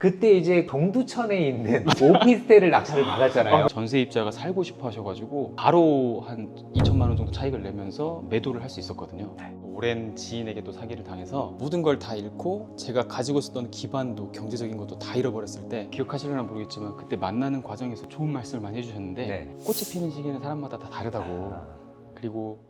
그때 이제 동두천에 있는 오피스텔을 낙찰을 받았잖아요. 전세입자가 살고 싶어 하셔가지고 바로 한 2천만 원 정도 차익을 내면서 매도를 할 수 있었거든요. 오랜 지인에게 또 사기를 당해서 모든 걸 다 잃고 제가 가지고 있었던 기반도 경제적인 것도 다 잃어버렸을 때, 기억하실려나 모르겠지만 그때 만나는 과정에서 좋은 말씀을 많이 해주셨는데 네. 꽃이 피는 시기는 사람마다 다 다르다고. 그리고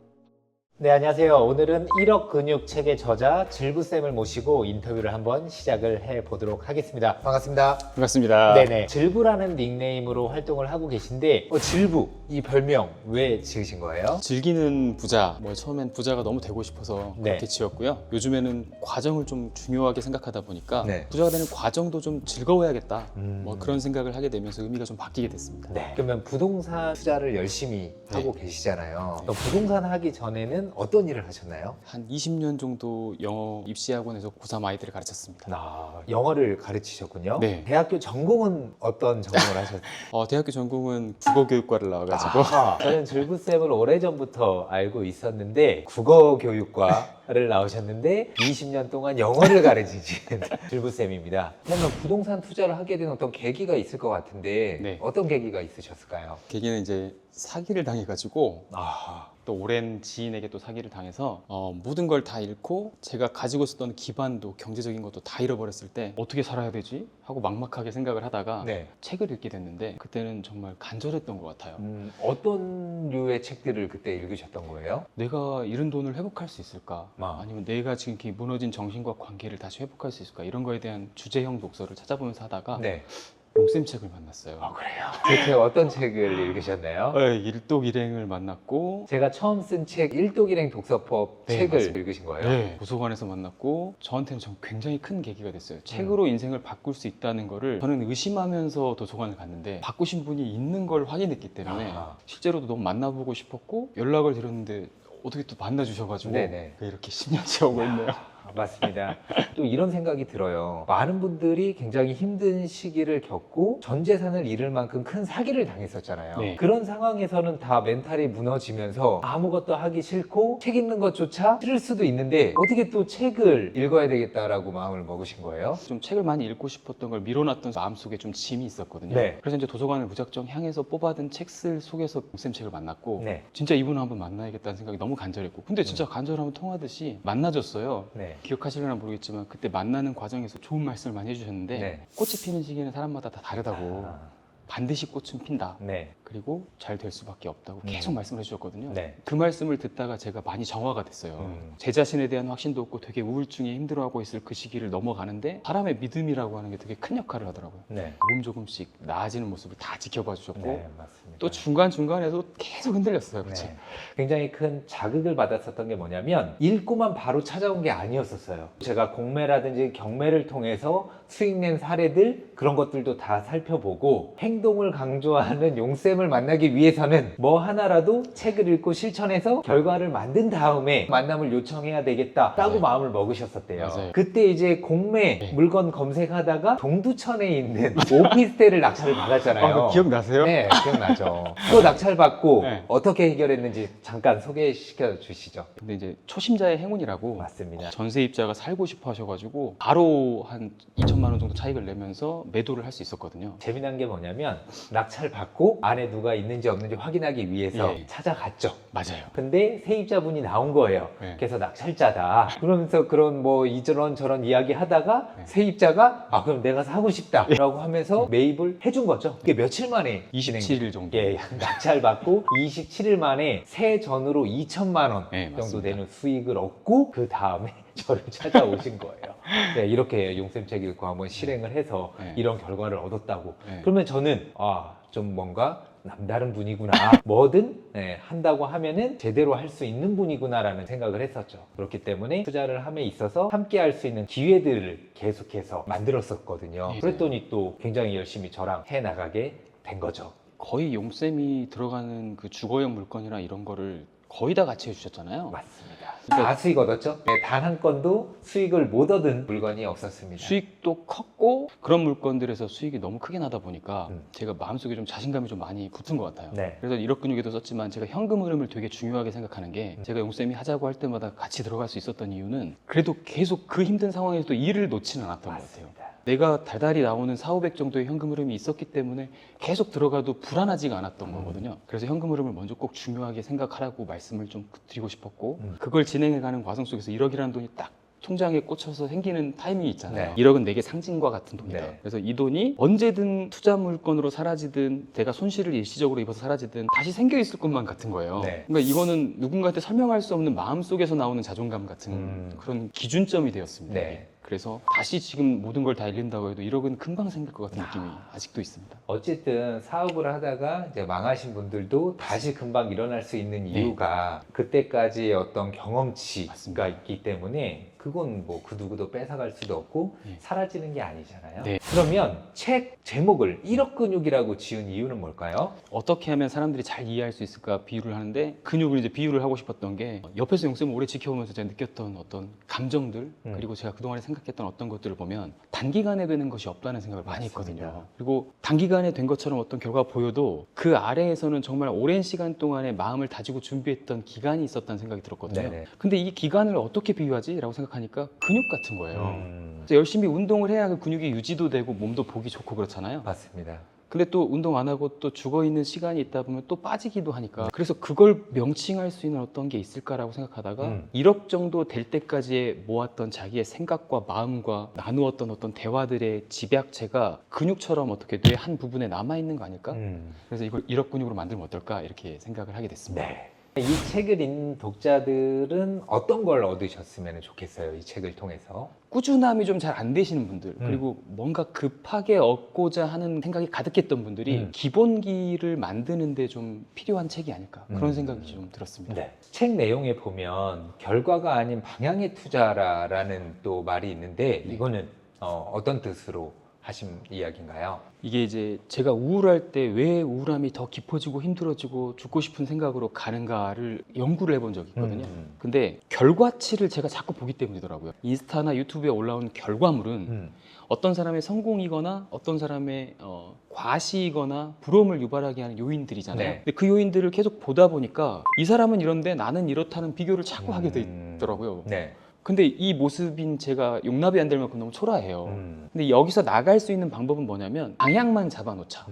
네, 안녕하세요. 오늘은 1억 근육 책의 저자 질부쌤을 모시고 인터뷰를 한번 시작을 해보도록 하겠습니다. 반갑습니다. 반갑습니다. 네네. 질부라는 닉네임으로 활동을 하고 계신데 질부, 이 별명 왜 지으신 거예요? 즐기는 부자, 처음엔 부자가 너무 되고 싶어서 네. 그렇게 지었고요. 요즘에는 과정을 좀 중요하게 생각하다 보니까 네. 부자가 되는 과정도 좀 즐거워야겠다. 음. 그런 생각을 하게 되면서 의미가 좀 바뀌게 됐습니다. 네. 그러면 부동산 투자를 열심히 하고 계시잖아요. 네. 그럼 부동산 하기 전에는 어떤 일을 하셨나요? 한 20년 정도 영어 입시학원에서 고3 아이들을 가르쳤습니다. 영어를 가르치셨군요. 네. 대학교 전공은 어떤 전공을 하셨나요? 대학교 전공은 국어교육과를 나와가지고 저는 질부쌤을 오래전부터 알고 있었는데 국어교육과를 나오셨는데 20년 동안 영어를 가르치신 질부쌤입니다. 그러면 부동산 투자를 하게 된 어떤 계기가 있을 것 같은데 네. 어떤 계기가 있으셨을까요? 계기는 이제 사기를 당해가지고 아, 또 오랜 지인에게 또 사기를 당해서 모든 걸 다 잃고 제가 가지고 있었던 기반도 경제적인 것도 다 잃어버렸을 때 어떻게 살아야 되지? 하고 막막하게 생각을 하다가 네. 책을 읽게 됐는데 그때는 정말 간절했던 것 같아요. 어떤 류의 책들을 그때 읽으셨던 거예요? 내가 잃은 돈을 회복할 수 있을까? 아. 아니면 내가 지금 이렇게 무너진 정신과 관계를 다시 회복할 수 있을까? 이런 거에 대한 주제형 독서를 찾아보면서 하다가 네. 용쌤 책을 만났어요. 그래요? 대체 어떤 책을 읽으셨나요? 일독일행을 만났고 제가 처음 쓴 책 일독일행 독서법 네, 책을 맞습니다. 읽으신 거예요? 네, 도서관에서 만났고 저한테는 좀 굉장히 큰 계기가 됐어요. 책으로 인생을 바꿀 수 있다는 거를 저는 의심하면서 도서관을 갔는데 바꾸신 분이 있는 걸 확인했기 때문에 실제로도 너무 만나보고 싶었고 연락을 드렸는데 어떻게 또 만나주셔가지고 네네. 이렇게 10년째 오고 있네요. 맞습니다. 또 이런 생각이 들어요. 많은 분들이 굉장히 힘든 시기를 겪고 전 재산을 잃을 만큼 큰 사기를 당했었잖아요. 네. 그런 상황에서는 다 멘탈이 무너지면서 아무것도 하기 싫고 책 읽는 것조차 싫을 수도 있는데 어떻게 또 책을 읽어야 되겠다라고 마음을 먹으신 거예요? 좀 책을 많이 읽고 싶었던 걸 밀어놨던 마음속에 좀 짐이 있었거든요. 네. 그래서 이제 도서관을 무작정 향해서 뽑아든 책들 속에서 용쌤 책을 만났고 네. 진짜 이분을 한번 만나야겠다는 생각이 너무 간절했고 근데 진짜 간절하면 통하듯이 만나줬어요. 네. 기억하실려나 모르겠지만 그때 만나는 과정에서 좋은 말씀을 많이 해주셨는데 네. 꽃이 피는 시기는 사람마다 다 다르다고. 반드시 꽃은 핀다. 네. 그리고 잘 될 수밖에 없다고 계속 말씀을 해주셨거든요. 네. 그 말씀을 듣다가 제가 많이 정화가 됐어요. 제 자신에 대한 확신도 없고 되게 우울증에 힘들어하고 있을 그 시기를 넘어가는데 사람의 믿음이라고 하는 게 되게 큰 역할을 하더라고요. 네. 조금씩 나아지는 모습을 다 지켜봐 주셨고 네, 맞습니다. 또 중간중간에도 계속 흔들렸어요. 그치? 네. 굉장히 큰 자극을 받았었던 게 뭐냐면 읽고만 바로 찾아온 게 아니었었어요. 제가 공매라든지 경매를 통해서 수익 낸 사례들 그런 것들도 다 살펴보고 행동을 강조하는 용쌤을 만나기 위해서는 뭐 하나라도 책을 읽고 실천해서 결과를 만든 다음에 만남을 요청해야 되겠다라고 맞아요. 마음을 먹으셨었대요. 맞아요. 그때 이제 공매 네. 물건 검색하다가 동두천에 있는 오피스텔을 낙찰을 받았잖아요. 기억나세요? 네, 기억나죠. 또 낙찰받고 네. 어떻게 해결했는지 잠깐 소개시켜 주시죠. 근데 이제 초심자의 행운이라고 맞습니다. 전세입자가 살고 싶어 하셔가지고 바로 한 2천만 원 정도 차익을 내면서 매도를 할 수 있었거든요. 재미난 게 뭐냐면 낙찰받고 안에 누가 있는지 없는지 확인하기 위해서 예. 찾아갔죠. 맞아요. 근데 세입자분이 나온 거예요. 네. 그래서 낙찰자다. 그러면서 그런 뭐 이런 저런 이야기 하다가 네. 세입자가 그럼 내가 사고 싶다라고 하면서 매입을 해준 거죠. 그게 며칠 만에 27일 정도. 예, 낙찰받고 27일 만에 세 전으로 2천만 원 네, 정도 맞습니다. 되는 수익을 얻고 그 다음에 저를 찾아오신 거예요. 네, 이렇게 용쌤 책 읽고 한번 실행을 해서 네. 이런 결과를 얻었다고. 네. 그러면 저는 좀 뭔가 남다른 분이구나. 뭐든 한다고 하면은 제대로 할 수 있는 분이구나라는 생각을 했었죠. 그렇기 때문에 투자를 함에 있어서 함께 할 수 있는 기회들을 계속해서 만들었었거든요. 네. 그랬더니 또 굉장히 열심히 저랑 해 나가게 된 거죠. 거의 용쌤이 들어가는 그 주거용 물건이나 이런 거를 거의 다 같이 해주셨잖아요. 맞습니다. 그러니까 다 수익 얻었죠? 네, 단 한 건도 수익을 못 얻은 물건이 없었습니다. 수익도 컸고 그런 물건들에서 수익이 너무 크게 나다 보니까 음. 제가 마음속에 좀 자신감이 좀 많이 붙은 것 같아요. 네. 그래서 1억 근육에도 썼지만 제가 현금 흐름을 되게 중요하게 생각하는 게 제가 용쌤이 하자고 할 때마다 같이 들어갈 수 있었던 이유는 그래도 계속 그 힘든 상황에서도 일을 놓지는 않았던 것 같아요. 맞습니다. 내가 달달이 나오는 4,500 정도의 현금 흐름이 있었기 때문에 계속 들어가도 불안하지가 않았던 거거든요. 그래서 현금 흐름을 먼저 꼭 중요하게 생각하라고 말씀을 좀 드리고 싶었고 그걸 진행해가는 과정 속에서 1억이라는 돈이 딱 통장에 꽂혀서 생기는 타이밍이 있잖아요. 네. 1억은 내게 상징과 같은 돈이다. 네. 그래서 이 돈이 언제든 투자 물건으로 사라지든 내가 손실을 일시적으로 입어서 사라지든 다시 생겨 있을 것만 같은 거예요. 네. 그러니까 이거는 누군가한테 설명할 수 없는 마음속에서 나오는 자존감 같은 그런 기준점이 되었습니다. 네. 그래서 다시 지금 모든 걸 다 잃는다고 해도 1억은 금방 생길 것 같은 느낌이 아직도 있습니다. 어쨌든 사업을 하다가 이제 망하신 분들도 다시 금방 일어날 수 있는 네. 이유가 그때까지의 어떤 경험치가 맞습니다. 있기 때문에 그건 뭐 그 누구도 뺏어갈 수도 없고 네. 사라지는 게 아니잖아요. 네. 그러면 책 제목을 1억 근육이라고 지은 이유는 뭘까요? 어떻게 하면 사람들이 잘 이해할 수 있을까 비유를 하는데 근육을 이제 비유를 하고 싶었던 게 옆에서 영쌤을 오래 지켜보면서 제가 느꼈던 어떤 감정들 그리고 제가 그동안에 생각했던 어떤 것들을 보면 단기간에 되는 것이 없다는 생각을 많이 맞습니다. 했거든요. 그리고 단기간에 된 것처럼 어떤 결과가 보여도 그 아래에서는 정말 오랜 시간 동안에 마음을 다지고 준비했던 기간이 있었다는 생각이 들었거든요. 네네. 근데 이 기간을 어떻게 비유하지? 라고 생각하니까 근육 같은 거예요. 음, 그래서 열심히 운동을 해야 그 근육이 유지도 되고 몸도 보기 좋고 그렇잖아요. 맞습니다. 근데 또 운동 안 하고 또 죽어 있는 시간이 있다 보면 또 빠지기도 하니까 그래서 그걸 명칭할 수 있는 어떤 게 있을까라고 생각하다가 1억 정도 될 때까지 모았던 자기의 생각과 마음과 나누었던 어떤 대화들의 집약체가 근육처럼 어떻게 뇌 한 부분에 남아 있는 거 아닐까? 그래서 이걸 1억 근육으로 만들면 어떨까 이렇게 생각을 하게 됐습니다. 네. 이 책을 읽는 독자들은 어떤 걸 얻으셨으면 좋겠어요, 이 책을 통해서? 꾸준함이 좀 잘 안 되시는 분들 그리고 뭔가 급하게 얻고자 하는 생각이 가득했던 분들이 기본기를 만드는데 좀 필요한 책이 아닐까 그런 생각이 좀 들었습니다. 네. 책 내용에 보면 결과가 아닌 방향의 투자라는 또 말이 있는데 네. 이거는 어떤 뜻으로 하신 이야기인가요? 이게 이제 제가 우울할 때 왜 우울함이 더 깊어지고 힘들어지고 죽고 싶은 생각으로 가는가를 연구를 해본 적이 있거든요. 근데 결과치를 제가 자꾸 보기 때문이더라고요. 인스타나 유튜브에 올라온 결과물은 어떤 사람의 성공이거나 어떤 사람의 과시이거나 부러움을 유발하게 하는 요인들이잖아요. 네. 근데 그 요인들을 계속 보다 보니까 이 사람은 이런데 나는 이렇다는 비교를 자꾸 하게 되더라고요. 네. 근데 이 모습인 제가 용납이 안 될 만큼 너무 초라해요. 근데 여기서 나갈 수 있는 방법은 뭐냐면 방향만 잡아놓자.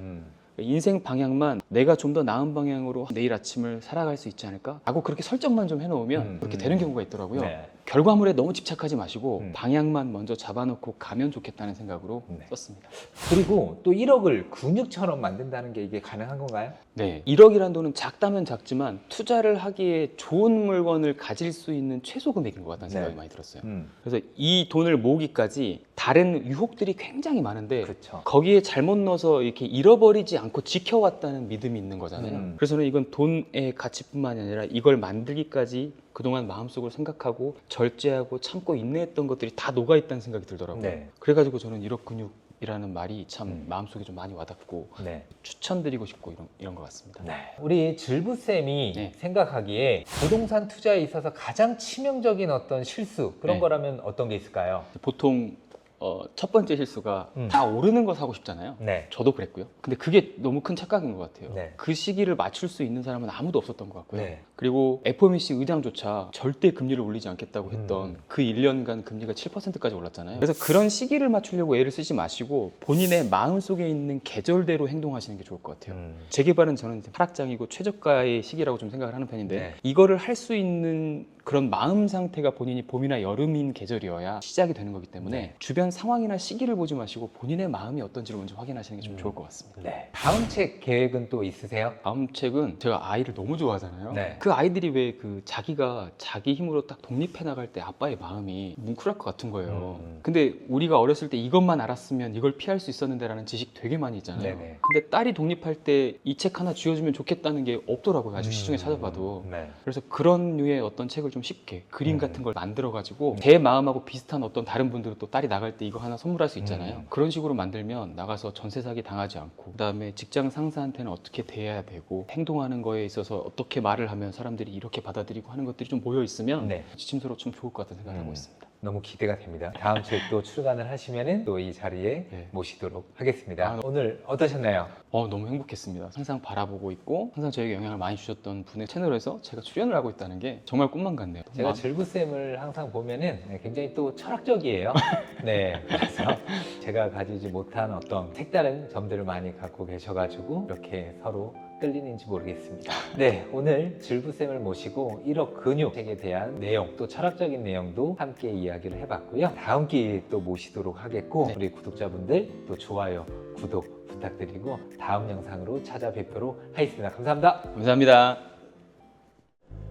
인생 방향만 내가 좀 더 나은 방향으로 내일 아침을 살아갈 수 있지 않을까? 라고 그렇게 설정만 좀 해놓으면 그렇게 되는 경우가 있더라고요. 네. 결과물에 너무 집착하지 마시고 방향만 먼저 잡아놓고 가면 좋겠다는 생각으로 네. 썼습니다. 그리고 또 1억을 근육처럼 만든다는 게 이게 가능한 건가요? 네, 1억이라는 돈은 작다면 작지만 투자를 하기에 좋은 물건을 가질 수 있는 최소 금액인 것 같다는 생각이 네. 많이 들었어요. 그래서 이 돈을 모으기까지 다른 유혹들이 굉장히 많은데 그렇죠. 거기에 잘못 넣어서 이렇게 잃어버리지 않고 지켜왔다는 믿음이 있는 거잖아요. 그래서 저는 이건 돈의 가치뿐만이 아니라 이걸 만들기까지 그동안 마음속으로 생각하고 절제하고 참고 인내했던 것들이 다 녹아있다는 생각이 들더라고요. 네. 그래가지고 저는 1억 근육이라는 말이 참 마음속에 좀 많이 와닿고 네. 추천드리고 싶고 이런 것 같습니다. 네. 우리 질부쌤이 네. 생각하기에 부동산 투자에 있어서 가장 치명적인 어떤 실수 그런 네. 거라면 어떤 게 있을까요? 보통 첫 번째 실수가 다 오르는 거 사고 싶잖아요. 네. 저도 그랬고요. 근데 그게 너무 큰 착각인 것 같아요. 네. 그 시기를 맞출 수 있는 사람은 아무도 없었던 것 같고요. 네. 그리고 FOMC 의장조차 절대 금리를 올리지 않겠다고 했던 그 1년간 금리가 7%까지 올랐잖아요. 그래서 그런 시기를 맞추려고 애를 쓰지 마시고 본인의 마음속에 있는 계절대로 행동하시는 게 좋을 것 같아요. 재개발은 저는 이제 하락장이고 최저가의 시기라고 좀 생각을 하는 편인데 네. 이거를 할 수 있는 그런 마음 상태가 본인이 봄이나 여름인 계절이어야 시작이 되는 거기 때문에 네. 주변 상황이나 시기를 보지 마시고 본인의 마음이 어떤지를 먼저 확인하시는 게 좀 좋을 것 같습니다. 네. 다음 책 계획은 또 있으세요? 다음 책은 제가 아이를 너무 좋아하잖아요. 네. 그 아이들이 왜 그 자기가 자기 힘으로 딱 독립해 나갈 때 아빠의 마음이 뭉클할 것 같은 거예요. 근데 우리가 어렸을 때 이것만 알았으면 이걸 피할 수 있었는데라는 지식 되게 많이 있잖아요. 네네. 근데 딸이 독립할 때 이 책 하나 쥐어주면 좋겠다는 게 없더라고요. 아직 시중에 찾아봐도. 네. 그래서 그런 류의 어떤 책을 좀 쉽게 그림 같은 걸 만들어가지고 제 마음하고 비슷한 어떤 다른 분들은 또 딸이 나갈 때 이거 하나 선물할 수 있잖아요. 그런 식으로 만들면 나가서 전세 사기 당하지 않고 그다음에 직장 상사한테는 어떻게 대해야 되고 행동하는 거에 있어서 어떻게 말을 하면 사람들이 이렇게 받아들이고 하는 것들이 좀 모여 있으면 네. 지침서로 좀 좋을 것 같다는 생각을 하고 있습니다. 너무 기대가 됩니다. 다음 주에 또 출간을 하시면은 또 이 자리에 네. 모시도록 하겠습니다. 아, 오늘 어떠셨나요? 너무 행복했습니다. 항상 바라보고 있고 항상 저에게 영향을 많이 주셨던 분의 채널에서 제가 출연을 하고 있다는 게 정말 꿈만 같네요. 제가 즐부쌤을 항상 보면은 굉장히 또 철학적이에요. 네, 그래서 제가 가지지 못한 어떤 색다른 점들을 많이 갖고 계셔가지고 이렇게 서로 끌리는지 모르겠습니다. 네, 오늘 즐부쌤을 모시고 1억 근육에 대한 내용, 또 철학적인 내용도 함께 이야기를 해봤고요. 다음 기회에 또 모시도록 하겠고 네. 우리 구독자분들 또 좋아요, 구독 부탁드리고 다음 영상으로 찾아뵙도록 하겠습니다. 감사합니다. 감사합니다.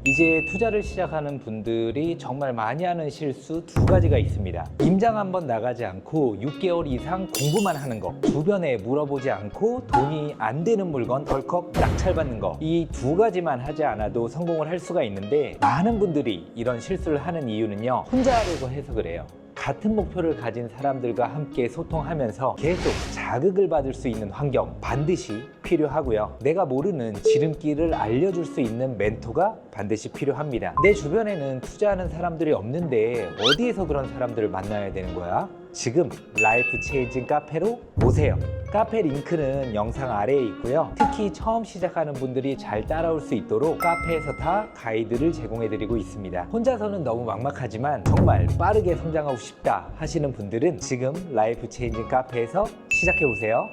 이제 투자를 시작하는 분들이 정말 많이 하는 실수 두 가지가 있습니다. 임장 한번 나가지 않고 6개월 이상 공부만 하는 거, 주변에 물어보지 않고 돈이 안 되는 물건 덜컥 낙찰받는 거, 이 두 가지만 하지 않아도 성공을 할 수가 있는데 많은 분들이 이런 실수를 하는 이유는요, 혼자 하려고 해서 그래요. 같은 목표를 가진 사람들과 함께 소통하면서 계속 자극을 받을 수 있는 환경 반드시 필요하고요. 내가 모르는 지름길을 알려줄 수 있는 멘토가 반드시 필요합니다. 내 주변에는 투자하는 사람들이 없는데 어디에서 그런 사람들을 만나야 되는 거야? 지금 라이프 체인징 카페로 오세요. 카페 링크는 영상 아래에 있고요. 특히 처음 시작하는 분들이 잘 따라올 수 있도록 카페에서 다 가이드를 제공해드리고 있습니다. 혼자서는 너무 막막하지만 정말 빠르게 성장하고 싶다 하시는 분들은 지금 라이프 체인징 카페에서 시작해보세요.